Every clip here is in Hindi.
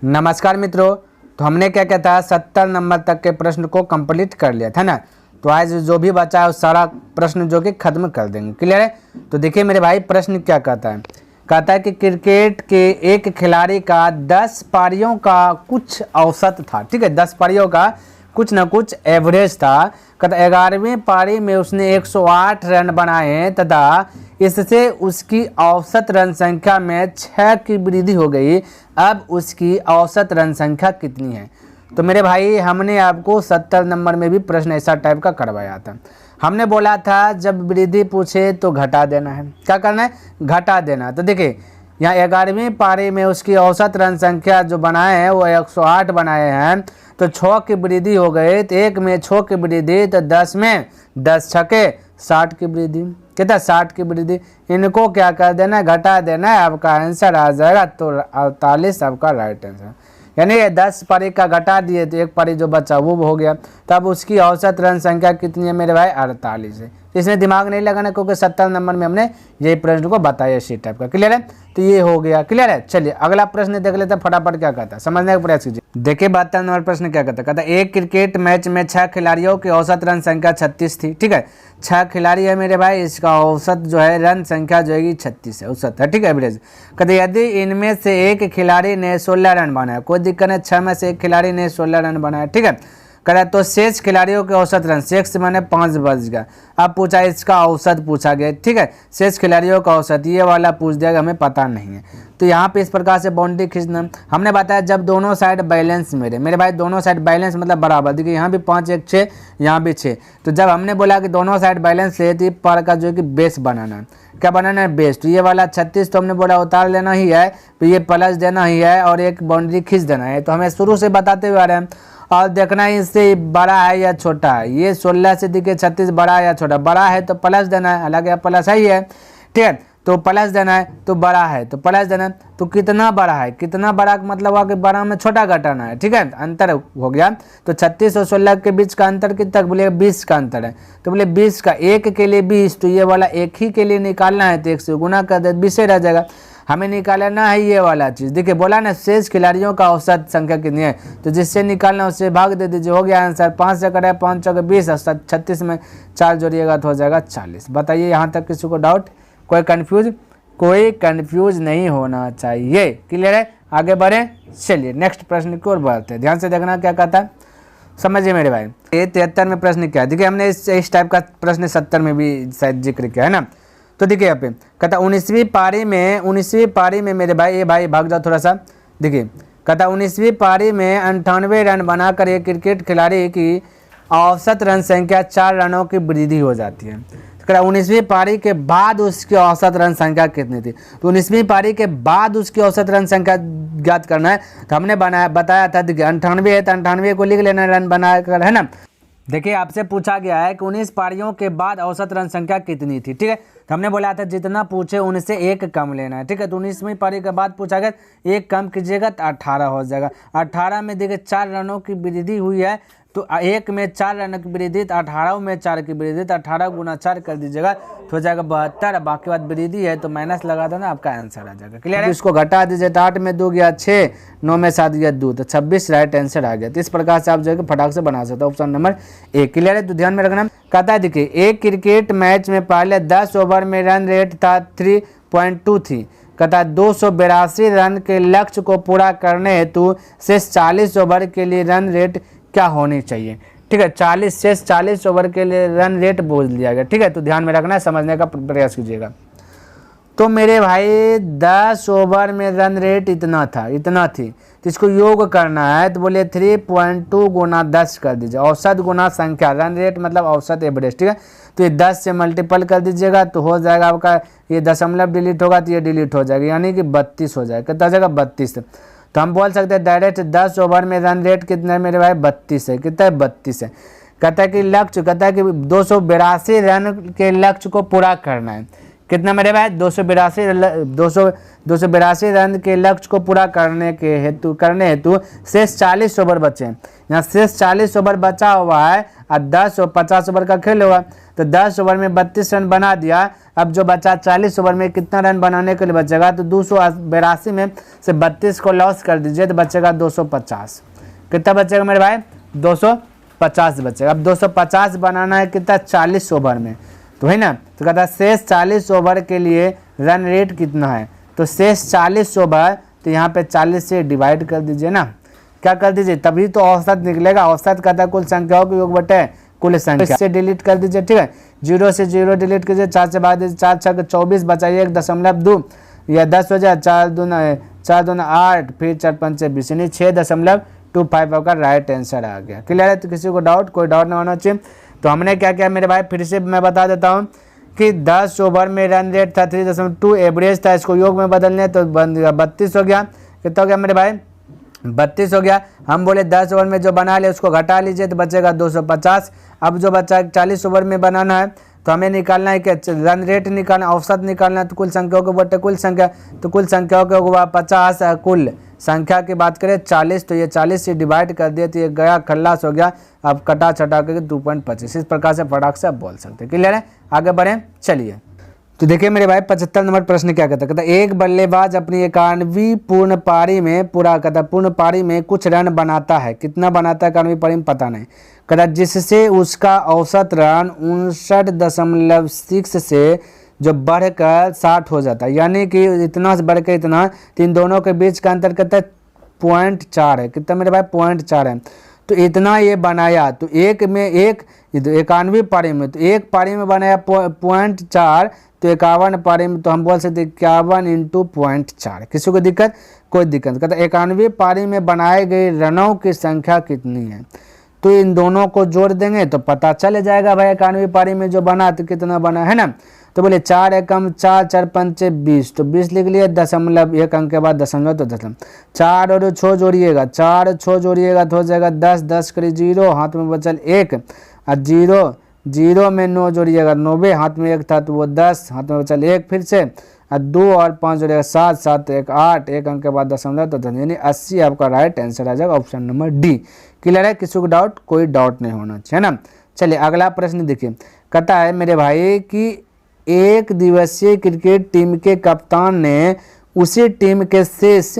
नमस्कार मित्रों। तो हमने क्या क्या था 70 नंबर तक के प्रश्न को कंप्लीट कर लिया था ना। तो आज जो भी बचा है सारा प्रश्न जो कि खत्म कर देंगे। क्लियर है। तो देखिए मेरे भाई प्रश्न क्या कहता है। कहता है कि क्रिकेट के एक खिलाड़ी का 10 पारियों का कुछ औसत था। ठीक है, 10 पारियों का कुछ ना कुछ एवरेज था। कहता 11वीं पारी में उसने 108 रन बनाए तथा इससे उसकी औसत रन संख्या में 6 की वृद्धि हो गई। अब उसकी औसत रन संख्या कितनी है। तो मेरे भाई हमने आपको 70 नंबर में भी प्रश्न ऐसा टाइप का करवाया था। हमने बोला था जब वृद्धि पूछे तो घटा देना है। क्या करना है? घटा देना। तो देखिए यहाँ 11वीं पारी में उसकी औसत रन संख्या जो बनाए हैं वो 108 बनाए हैं। तो 6 की वृद्धि हो गई। तो 1 में 6 की वृद्धि तो 10 में 10 छके 60 की वृद्धि। कितना? 60 की वृद्धि। इनको क्या कर देना? घटा देना है। आपका आंसर आ जाएगा तो 48 आपका राइट आंसर। यानी 10 पारी का घटा दिए तो एक पारी जो बचा वो हो गया। तब उसकी औसत रन संख्या कितनी है मेरे भाई? 48 है। इसमें दिमाग नहीं लगाना क्योंकि 70 नंबर में हमने यही प्रश्न को बताया इसी टाइप का। क्लियर है। तो ये हो गया। क्लियर है। चलिए अगला प्रश्न देख लेते हैं फटाफट। क्या कहता है समझने का प्रयास कीजिए। देखिए 72 नंबर प्रश्न क्या कहता है। कहता है एक क्रिकेट मैच में 6 खिलाड़ियों की औसत रन संख्या 36 थी। ठीक है, 6 खिलाड़ी है मेरे भाई। इसका औसत जो है रन संख्या जो है 36 है, औसत है। ठीक है, एवरेज। कहते यदि इनमें से एक खिलाड़ी ने 16 रन बनाया, कोई दिक्कत नहीं, 6 में से एक खिलाड़ी ने 16 रन बनाया। ठीक है, करा तो शेष खिलाड़ियों के औसत रन 6 मैंने 5 बज गया। अब पूछा इसका औसत पूछा गया। ठीक है, शेष खिलाड़ियों का औसत ये वाला पूछ दिया, हमें पता नहीं है। तो यहाँ पे इस प्रकार से बाउंड्री खींचना हमने बताया जब दोनों साइड बैलेंस मेरे भाई दोनों साइड बैलेंस मतलब बराबर। देखिए यहाँ भी 5 1 6, यहाँ भी 6। तो जब हमने बोला कि दोनों साइड बैलेंस है तो ये पर का जो है कि बेस बनाना है। क्या बनाना है? बेस। तो ये वाला 36 तो हमने बोला उतार लेना ही है, तो ये प्लस देना ही है और एक बाउंड्री खींच देना है। तो हमें शुरू से बताते हुए आ रहे हैं और देखना है इससे बड़ा है या छोटा है। ये 16 से दिखे 36 बड़ा है या छोटा? बड़ा है तो प्लस देना है, हालांकि प्लस ही है। ठीक है, तो प्लस देना है। तो बड़ा है तो प्लस देना है। तो कितना बड़ा है? कितना बड़ा मतलब हुआ कि बड़ा में छोटा घटाना है। ठीक है, अंतर हो गया। तो 36 और 16 के बीच का अंतर कितना? बोले 20 का अंतर है। तो बोले 20 का, एक के लिए 20, तो ये वाला एक ही के लिए निकालना है तो 1 से गुना कर दे 20 रह जाएगा। हमें निकालना है ये वाला चीज़। देखिए बोला ना शेष खिलाड़ियों का औसत संख्या कितनी है, तो जिससे निकालना उससे भाग दे दीजिए। हो गया आंसर। 5 से करें 5 चौके 20, 36 में 4 जोड़िएगा तो हो जाएगा 40। बताइए यहाँ तक किसी को डाउट? कोई कंफ्यूज नहीं होना चाहिए। क्लियर है। आगे बढ़े। चलिए नेक्स्ट प्रश्न की ओर बढ़ते हैं। ध्यान से देखना क्या कहता है, समझिए मेरे भाई। ये 73 में प्रश्न क्या है। देखिए हमने इस टाइप का प्रश्न 70 में भी शायद जिक्र किया है ना। तो देखिए यहाँ पे कहता 19वीं पारी में मेरे भाई, ये भाई भाग जाओ थोड़ा सा। देखिए कहता 19वीं पारी में 98 रन बनाकर एक क्रिकेट खिलाड़ी की औसत रन संख्या 4 रनों की वृद्धि हो जाती है। तो 19वीं पारी के बाद उसकी औसत रन संख्या कितनी थी। तो 19वीं पारी के बाद उसकी औसत रन संख्या ज्ञात करना है। तो हमने बताया था। देखिए 98 है तो 98 को लिख लेना रन बनाकर, है ना। देखिए आपसे पूछा गया है कि 19 पारियों के बाद औसत रन संख्या कितनी थी। ठीक है, तो हमने बोला था जितना पूछे उनसे एक कम लेना है। ठीक है, तो 19वीं पारी के बाद पूछा गया एक कम कीजिएगा तो 18 हो जाएगा। 18 में देखिए 4 रनों की वृद्धि हुई है। तो 1 में 4 रन की वृद्धि, तो 18 में 4 की वृद्धि, तो 18 गुना 4 कर दीजिएगा तो हो जाएगा 72। बाकी बात वृद्धि है तो माइनस लगा दो ना, आपका आंसर आ जाएगा। क्लियर है। इसको घटा दीजिए तो 8 में 2 गया 6, 9 में 7 गया 2, तो 26 राइट आंसर आ गया। तो इस प्रकार से आप जो है फटाक से बना सकते हो। ऑप्शन नंबर 1 क्लियर है। तो ध्यान में रखना। कहता है देखिए एक क्रिकेट मैच में पहले 10 ओवर में रन रेट था 3.2 थी। कहता है 282 रन के लक्ष्य को पूरा करने हेतु शेष 40 ओवर के लिए रन रेट क्या होनी चाहिए। ठीक है, 40 ओवर के लिए रन रेट बोल दिया गया। ठीक है, तो ध्यान में रखना, समझने का प्रयास कीजिएगा। तो मेरे भाई 10 ओवर में रन रेट इतना थी। तो इसको योग करना है तो बोले 3.2 गुना 10 कर दीजिए। औसत गुना संख्या, रन रेट मतलब औसत एवरेज। ठीक है, तो ये 10 से मल्टीपल कर दीजिएगा तो हो जाएगा आपका, ये दशमलव डिलीट होगा तो ये डिलीट हो जाएगा, यानी कि 32 हो जाएगा। कितना हो जाएगा? 32। तो हम बोल सकते हैं डायरेक्ट 10 ओवर में रन रेट कितना है मेरे भाई? 32 है। कितना है? 32 है। कहता है कि लक्ष्य, कहता है कि 282 रन के लक्ष्य को पूरा करना है। कितना मेरे भाई 282 रन के लक्ष्य को पूरा करने हेतु शेष 40 ओवर बचे। यहाँ शेष 40 ओवर बचा हुआ है और 50 ओवर का खेल हुआ, तो 10 ओवर में 32 रन बना दिया। अब जो बचा 40 ओवर में कितना रन बनाने के लिए बचेगा, तो 282 में से 32 को लॉस कर दीजिए तो बचेगा 250। कितना बचेगा मेरे भाई 250 बचेगा। अब 250 बनाना है कितना 40 ओवर में, तो है ना। तो कहता है शेष 40 ओवर के लिए रन रेट कितना है, तो शेष 40 ओवर तो यहाँ पे 40 से डिवाइड कर दीजिए ना, क्या कर दीजिए, तभी तो औसत निकलेगा। औसत कहता है कुल संख्याओं के योग बटे कुल संख्या, से डिलीट कर दीजिए, ठीक है। 0 से 0 डिलीट कीजिए, 4 से भाग दीजिए, 4 6 24 बचाइए 1.2 या 10 हो जाए, 4 दूना 8, फिर 4 5 20, यानी 6.25 आपका राइट आंसर आ गया। क्लियर है। तो किसी को डाउट, कोई डाउट ना होना चाहिए। तो हमने क्या किया मेरे भाई, फिर से मैं बता देता हूँ कि 10 ओवर में रन रेट था 3.2, एवरेज था, इसको योग में बदलने तो बन गया 32 हो गया। कितना हो गया मेरे भाई 32 हो गया। हम बोले 10 ओवर में जो बना ले उसको घटा लीजिए तो बचेगा 250। अब जो बचा 40 ओवर में बनाना है तो हमें निकालना है कि रन रेट निकालना, औसत निकालना है, तो कुल संख्याओं के बटे कुल संख्या, तो कुल संख्याओं के हुआ 50, कुल संख्या की बात करें 40, तो ये 40 से डिवाइड कर दिए तो ये गया खल्लास हो गया। अब कटा छटा करके 2.25, इस प्रकार से फटाक से आप बोल सकते हैं। क्लियर है, आगे बढ़ें चलिए। तो देखिए मेरे भाई 75 नंबर प्रश्न क्या कहता है, कहता एक बल्लेबाज अपनी 91वीं पूर्ण पारी में पूर्ण पारी में कुछ रन बनाता है। कितना बनाता है 91वीं पारी में पता नहीं, कहता जिससे उसका औसत रन 59.6 से जो बढ़कर 60 हो जाता है, यानी कि इतना से बढ़ के इतना, तो इन दोनों के बीच का अंतर कहता है 0.4 है। कितना मेरे भाई 0.4 है। तो इतना ये बनाया, तो एक में 91वीं पारी में, तो एक पारी में बनाया 0.4, तो 51 पारी में, तो हम बोल सकते 51 × 0.4। किसी को दिक्कत, कोई दिक्कत। कहता 91वीं पारी में बनाए गए रनों की संख्या कितनी है, तो इन दोनों को जोड़ देंगे तो पता चल जाएगा भाई 91वीं पारी में जो बना तो कितना बना, है ना। तो बोले 4 एकम 4 4 5 20, तो 20 लिख लिए, दशमलव एक अंक के बाद दशमलव, तो दशमलव 4 और 6 जोड़िएगा, 4 6 जोड़िएगा तो हो जाएगा 10, 10 करी 0, हाथ में बचल 1, और 0 0 में 9 जोड़िएगा 90, हाथ में 1 था तो वो 10, हाथ में बचल 1, फिर से 2 और 5 जोड़िएगा 7, 7 1 8, एक अंक के बाद दशमलव, तो यानी 80 आपका राइट आंसर आ जाएगा, ऑप्शन नंबर डी। क्लियर है, किसी को डाउट, कोई डाउट नहीं होना चाहिए, है ना। चलिए अगला प्रश्न देखिए, कहता है मेरे भाई कि एक दिवसीय क्रिकेट टीम के कप्तान ने उसी टीम के शेष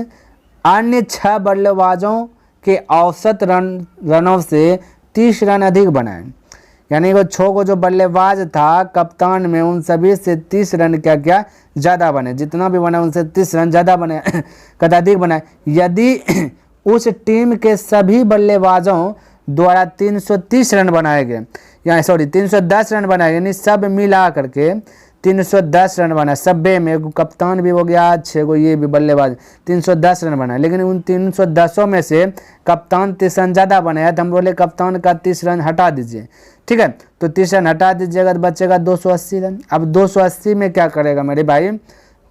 अन्य 6 बल्लेबाजों के औसत रनों से 30 रन अधिक बनाए। यानी वो 6 को जो बल्लेबाज था कप्तान में, उन सभी से 30 रन क्या ज़्यादा बने, जितना भी बना उनसे 30 रन ज़्यादा बने, कदा अधिक बनाए। यदि उस टीम के सभी बल्लेबाजों द्वारा 330 रन बनाए गए, या 310 रन बनाए, यानी सब मिला करके 310 रन बनाए, सब्बे में कप्तान भी हो गया, 6 को ये भी बल्लेबाज 310 रन बनाए, लेकिन उन 310 में से कप्तान 30 रन ज़्यादा बनाया, तो हम बोले कप्तान का 30 रन हटा दीजिए, ठीक है। तो 30 रन हटा दीजिएगा तो बचेगा 280 रन। अब 280 में क्या करेगा मेरे भाई,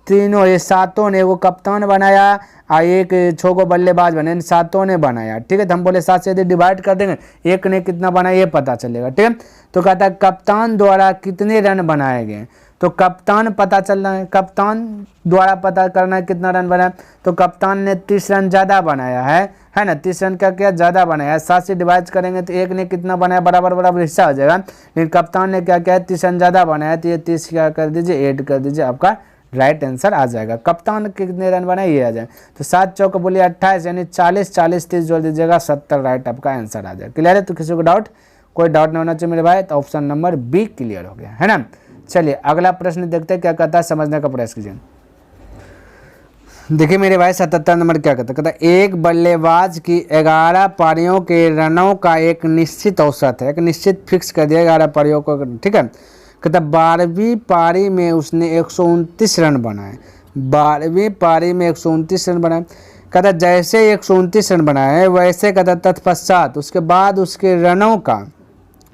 तीनों ये 7 ने, वो कप्तान बनाया और एक 6 को बल्लेबाज बने, 7 ने बनाया, ठीक है। तो हम बोले 7 से यदि डिवाइड कर देंगे, एक ने कितना बनाया ये पता चलेगा, ठीक है। तो कहता है कप्तान द्वारा कितने रन बनाए गए, तो कप्तान पता चलना है, कप्तान द्वारा पता करना है कितना रन बनाया, तो कप्तान ने 30 रन ज़्यादा बनाया है ना, 30 रन का क्या ज़्यादा बनाया है। 7 से डिवाइड करेंगे तो एक ने कितना बनाया, बराबर हिस्सा हो जाएगा, लेकिन कप्तान ने क्या 30 रन ज़्यादा बनाया, तो ये 30 क्या कर दीजिए, ऐड कर दीजिए, आपका राइट आंसर आ जाएगा। कप्तान कितने रन बनाए ये आ जाए, तो 7 चौक बोलिए 28, यानी 40 40 30 जोड़ दीजिएगा 70 राइट आपका आंसर आ जाएगा। क्लियर है, तो किसी को डाउट, कोई डाउट नहीं होना चाहिए मेरे भाई। तो ऑप्शन नंबर बी क्लियर हो गया, है ना। चलिए अगला प्रश्न देखते हैं क्या कहता है, समझने का प्रयास कीजिए। देखिए मेरे भाई 77 नंबर क्या कहता है, कहता है एक बल्लेबाज की 11 पारियों के रनों का एक निश्चित औसत है, एक निश्चित फिक्स कर दिया 11 पारियों को, ठीक है। कहता 12वीं पारी में उसने 129 रन बनाए, 12वीं पारी में 129 रन बनाए। कहता जैसे 129 रन बनाए वैसे कहता तत्पश्चात उसके बाद उसके रनों का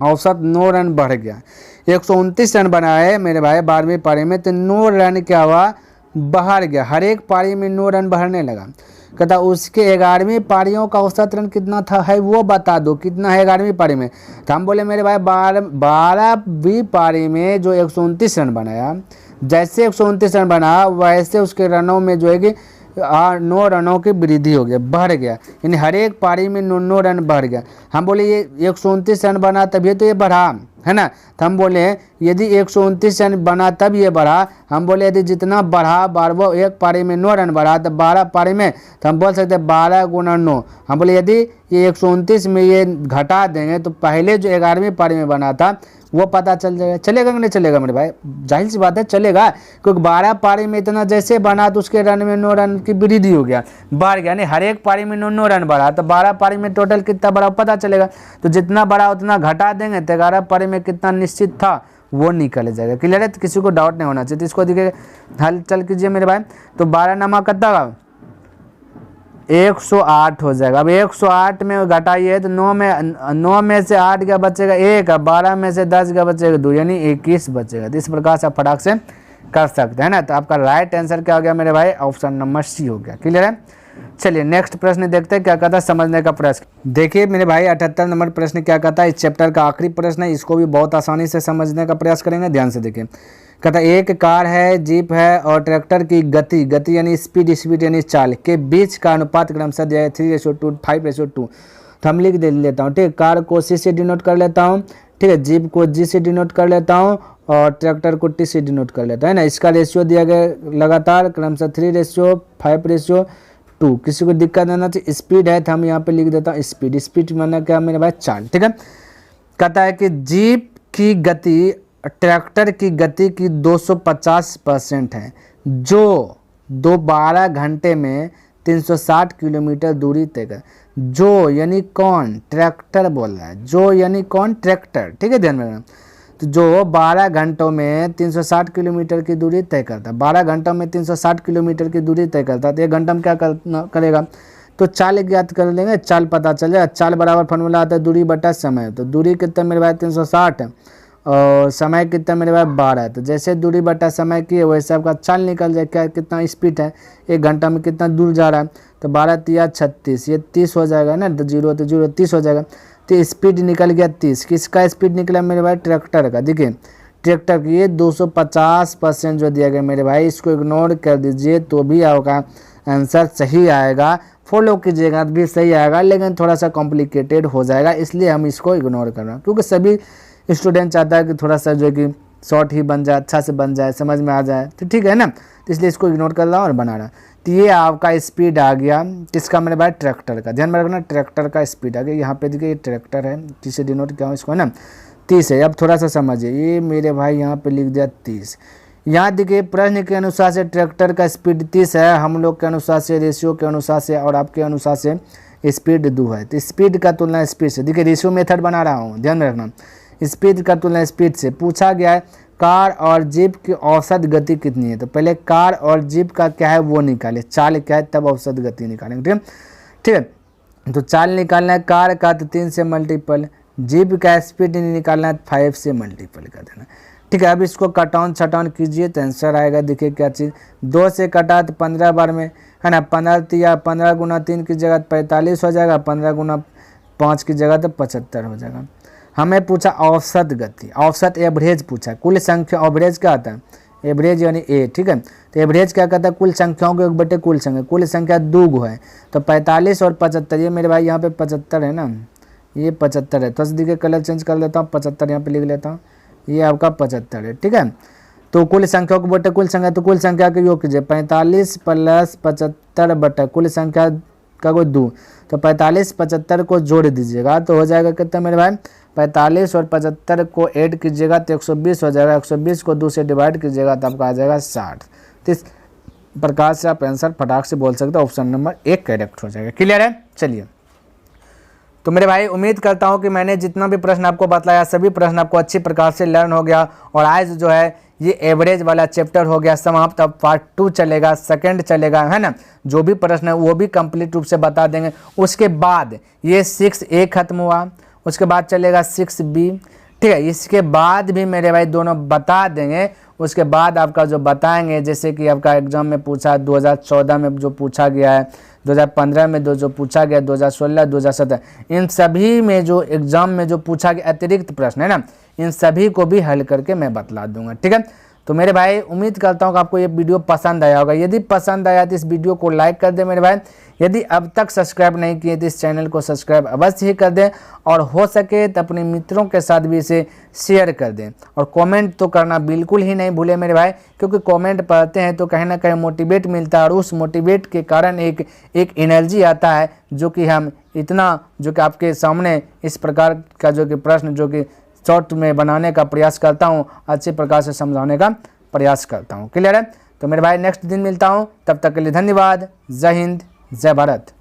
औसत 9 रन बढ़ गया। 129 रन बनाए मेरे भाई 12वीं पारी में, तो 9 रन क्या हुआ, बढ़ गया, हर एक पारी में 9 रन बढ़ने लगा। कहता उसके 11वीं पारियों का औसत रन कितना था है वो बता दो, कितना है 11वीं पारी में। तो हम बोले मेरे भाई 12वीं पारी में जो 129 रन बनाया, जैसे 129 रन बना वैसे उसके रनों में जो है कि 9 रनों की वृद्धि हो गया, बढ़ गया, यानी हर एक पारी में 9 रन बढ़ गया। हम बोले ये 129 रन बना तभी तो ये बढ़ा, है ना। तो हम बोले यदि 129 रन बना तब ये बढ़ा, हम बोले यदि जितना बढ़ा 12 एक पारी में 9 रन बढ़ा तो 12 पारी में, तो हम बोल सकते हैं 12 गुना 9। हम बोले यदि ये 129 में ये घटा देंगे तो पहले जो 11वीं पारी में बना था वो पता चल जाएगा। चलेगा कि नहीं चलेगा मेरे भाई? जाहिर सी बात है चलेगा, क्योंकि 12 पारी में इतना जैसे बना तो उसके रन में 9 रन की वृद्धि हो गया, बढ़ गया, यानी हर एक पारी में 9 रन बढ़ा, तो 12 पारी में टोटल कितना बढ़ा पता चलेगा। तो जितना बढ़ा उतना घटा देंगे तो 11 पारी में कितना निश्चित था वो निकल जाएगा। क्लियर है? तो किसी को डाउट नहीं होना चाहिए। तो इसको देखिए हल चल कीजिए मेरे भाई। तो 12 नमा कितना का 108 हो जाएगा। अब 108 में घटाइए तो 9 में से 8 का बचेगा 1, 12 में से 10 का बचेगा 2, यानी 21 बचेगा। तो इस प्रकार से आप फटाक से कर सकते हैं ना। तो आपका राइट आंसर क्या हो गया मेरे भाई? ऑप्शन नंबर सी हो गया। क्लियर है? चलिए नेक्स्ट प्रश्न देखते हैं क्या कहता है समझने का प्रश्न। देखिए मेरे भाई 78 नंबर प्रश्न क्या कहता है, इस चैप्टर का आखिरी प्रश्न है, इसको भी बहुत आसानी से समझने का प्रयास करेंगे। ध्यान से देखिए। कहता है एक कार है, जीप है और ट्रैक्टर की गति यानी स्पीड यानी चाल के बीच का अनुपात क्रमशः दिया है 3:2, 5:2। तो हम लिख लेता हूँ, ठीक है। कार को C से डिनोट कर लेता हूँ, ठीक है। जीप को G से डिनोट कर लेता हूँ और ट्रैक्टर को T से डिनोट कर लेता है ना। इसका रेशियो दिया गया लगातार क्रमशः 3:5:2। किसी को दिक्कत नहीं चाहिए। स्पीड है तो हम यहाँ पे लिख देता हूँ स्पीड माना क्या मेरे भाई? चाल, ठीक है। कहता है कि जीप की गति ट्रैक्टर की गति की 250% है, जो 12 घंटे में 360 किलोमीटर दूरी तय कर। जो यानी कौन? ट्रैक्टर बोल रहा है। जो यानी कौन? ट्रैक्टर, ठीक है। ध्यान में रखना। तो जो 12 घंटों में 360 किलोमीटर की दूरी तय करता है, 12 घंटों में 360 किलोमीटर की दूरी तय करता है, तो 1 घंटा में क्या करेगा? तो चाल ज्ञात कर लेंगे, चाल पता चल जाएगा। चाल बराबर फॉर्मूला आता है दूरी बटा समय। तो दूरी कितना मेरे भाई? 360 है और समय कितना मेरे भाई? 12 है। तो जैसे दूरी बटा समय की है वैसे आपका चाल निकल जाए, क्या कितना स्पीड है, 1 घंटा में कितना दूर जा रहा है। तो 12 तिया 36, ये 30 हो जाएगा ना। तो 0 तो 0 30 हो जाएगा। तो स्पीड निकल गया 30। किसका स्पीड निकला मेरे भाई? ट्रैक्टर का। देखिए ट्रैक्टर की ये 250% जो दिया गया मेरे भाई, इसको इग्नोर कर दीजिए तो भी आपका आंसर सही आएगा। फॉलो कीजिएगा भी सही आएगा, लेकिन थोड़ा सा कॉम्प्लिकेटेड हो जाएगा, इसलिए हम इसको इग्नोर कर रहे हैं। क्योंकि सभी स्टूडेंट चाहता है कि थोड़ा सा जो है कि शॉर्ट ही बन जाए, अच्छा से बन जाए, समझ में आ जाए, तो ठीक है ना। तो इसलिए इसको इग्नोर कर रहा हूँ और बना रहा। तो ये आपका स्पीड आ गया किसका मेरे भाई? ट्रैक्टर का। ध्यान में रखना, ट्रैक्टर का स्पीड आ गया। यहाँ पे देखिए ये ट्रैक्टर है, जिसे डिनोट किया हूँ इसको ना 30 है। अब थोड़ा सा समझिए, ये मेरे भाई यहाँ पे लिख दिया 30। यहाँ देखिए प्रश्न के अनुसार से ट्रैक्टर का स्पीड 30 है, हम लोग के अनुसार से, रेशियो के अनुसार से और आपके अनुसार से स्पीड 2 है। तो स्पीड का तुलना स्पीड से, देखिए रेशियो मेथड बना रहा हूँ, ध्यान में रखना। स्पीड का तुलना स्पीड से पूछा गया है कार और जीप की औसत गति कितनी है। तो पहले कार और जीप का क्या है वो निकाले, चाल क्या है तब औसत गति निकालेंगे, ठीक है। ठीक है, तो चाल निकालना है कार का तो 3 से मल्टीपल, जीप का स्पीड निकालना है 5 से मल्टीपल कर देना, ठीक है। अब इसको कटाउन छटाउन कीजिए तो आंसर आएगा। देखिए क्या चीज़, 2 से कटा तो 15 बार में है ना, 15 गुना 3 की जगह 45 हो जाएगा, 15 गुना 5 की जगह तो 75 हो जाएगा। हमें पूछा औसत गति, औसत एवरेज पूछा, कुल संख्या एवरेज क्या आता है, एवरेज यानी ए, ठीक है। तो एवरेज क्या कहता है, कुल संख्याओं के एक बटे कुल संख्या, कुल संख्या 2 है तो 45 और 75, ये मेरे भाई यहाँ पे 75 है ना, ये 75 है। तो देखिए कलर चेंज कर लेता हूँ, 75 यहाँ पे लिख लेता हूँ, ये आपका 75 है, ठीक है। तो कुल संख्याओं के बटे कुल संख्या, तो कुल संख्या के योग कीजिए, 45 + 75 बटा कुल संख्या का कोई 2, तो 45 75 को जोड़ दीजिएगा तो हो जाएगा कितना मेरे भाई, 45 और 75 को ऐड कीजिएगा तो 120 हो जाएगा, 120 को 2 से डिवाइड कीजिएगा तो आपका आ जाएगा 60। तो इस प्रकार से आप आंसर फटाक से बोल सकते हो, ऑप्शन नंबर 1 करेक्ट हो जाएगा। क्लियर है। चलिए तो मेरे भाई उम्मीद करता हूं कि मैंने जितना भी प्रश्न आपको बताया सभी प्रश्न आपको अच्छी प्रकार से लर्न हो गया, और आज जो है ये एवरेज वाला चैप्टर हो गया समाप्त। अब पार्ट 2 चलेगा, सेकंड चलेगा, है ना। जो भी प्रश्न है वो भी कंप्लीट रूप से बता देंगे। उसके बाद ये 6A खत्म हुआ, उसके बाद चलेगा 6B, ठीक है। इसके बाद भी मेरे भाई दोनों बता देंगे। उसके बाद आपका जो बताएंगे, जैसे कि आपका एग्जाम में पूछा 2014 में जो पूछा गया है, 2015 में जो पूछा गया, 2016, 2017, इन सभी में जो एग्जाम में जो पूछा गया अतिरिक्त प्रश्न है ना, इन सभी को भी हल करके मैं बतला दूंगा, ठीक है। तो मेरे भाई उम्मीद करता हूँ कि आपको ये वीडियो पसंद आया होगा। यदि पसंद आया तो इस वीडियो को लाइक कर दें मेरे भाई। यदि अब तक सब्सक्राइब नहीं किए तो इस चैनल को सब्सक्राइब अवश्य ही कर दें, और हो सके तो अपने मित्रों के साथ भी इसे शेयर कर दें। और कमेंट तो करना बिल्कुल ही नहीं भूलें मेरे भाई, क्योंकि कमेंट पढ़ते हैं तो कहीं ना कहीं मोटिवेट मिलता है, और उस मोटिवेट के कारण एक एनर्जी आता है, जो कि हम इतना जो कि आपके सामने इस प्रकार का जो कि प्रश्न जो कि शॉर्ट में बनाने का प्रयास करता हूँ, अच्छे प्रकार से समझाने का प्रयास करता हूँ। क्लियर है? तो मेरे भाई नेक्स्ट दिन मिलता हूँ, तब तक के लिए धन्यवाद। जय हिंद, जय भारत।